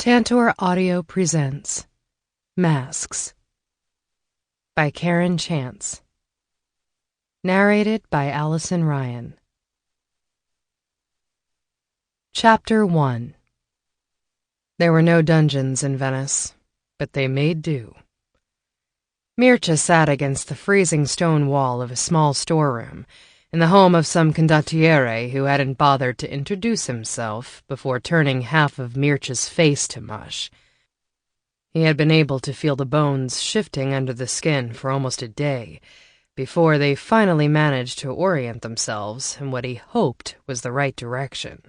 Tantor Audio presents Masks by Karen Chance. Narrated by Allyson Ryan. Chapter 1. There were no dungeons in Venice, but they made do. Mircea sat against the freezing stone wall of a small storeroom in the home of some condottiere who hadn't bothered to introduce himself before turning half of Mircea's face to mush. He had been able to feel the bones shifting under the skin for almost a day before they finally managed to orient themselves in what he hoped was the right direction.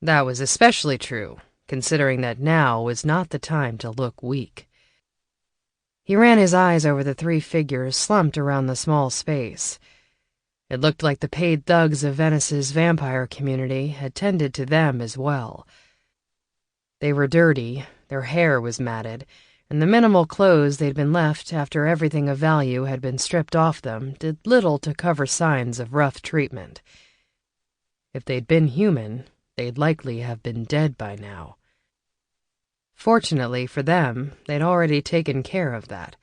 That was especially true, considering that now was not the time to look weak. He ran his eyes over the three figures slumped around the small space. It looked like the paid thugs of Venice's vampire community had tended to them as well. They were dirty, their hair was matted, and the minimal clothes they'd been left after everything of value had been stripped off them did little to cover signs of rough treatment. If they'd been human, they'd likely have been dead by now. Fortunately for them, they'd already taken care of that.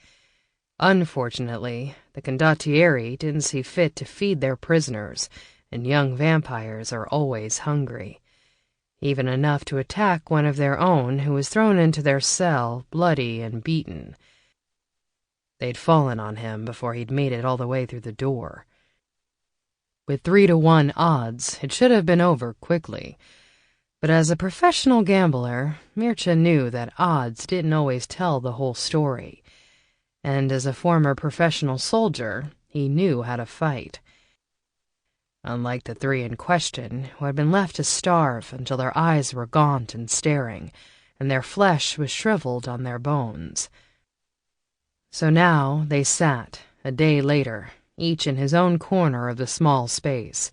Unfortunately, the condottieri didn't see fit to feed their prisoners, and young vampires are always hungry. Even enough to attack one of their own who was thrown into their cell, bloody and beaten. They'd fallen on him before he'd made it all the way through the door. With 3-to-1 odds, it should have been over quickly. But as a professional gambler, Mircea knew that odds didn't always tell the whole story. And as a former professional soldier, he knew how to fight. Unlike the three in question, who had been left to starve until their eyes were gaunt and staring, and their flesh was shriveled on their bones. So now they sat, a day later, each in his own corner of the small space,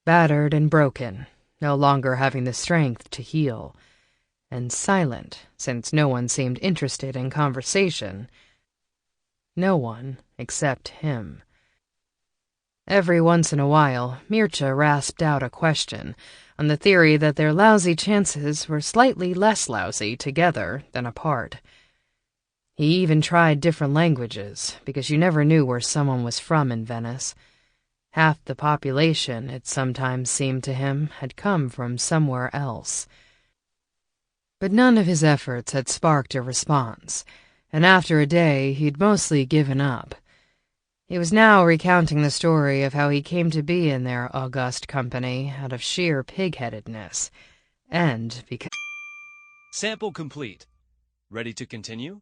battered and broken, no longer having the strength to heal, and silent, since no one seemed interested in conversation. No one except him. Every once in a while, Mircea rasped out a question, on the theory that their lousy chances were slightly less lousy together than apart. He even tried different languages, because you never knew where someone was from in Venice. Half the population, it sometimes seemed to him, had come from somewhere else. But none of his efforts had sparked a response, and after a day he'd mostly given up. He was now recounting the story of how he came to be in their august company out of sheer pig-headedness, and because... Sample complete. Ready to continue?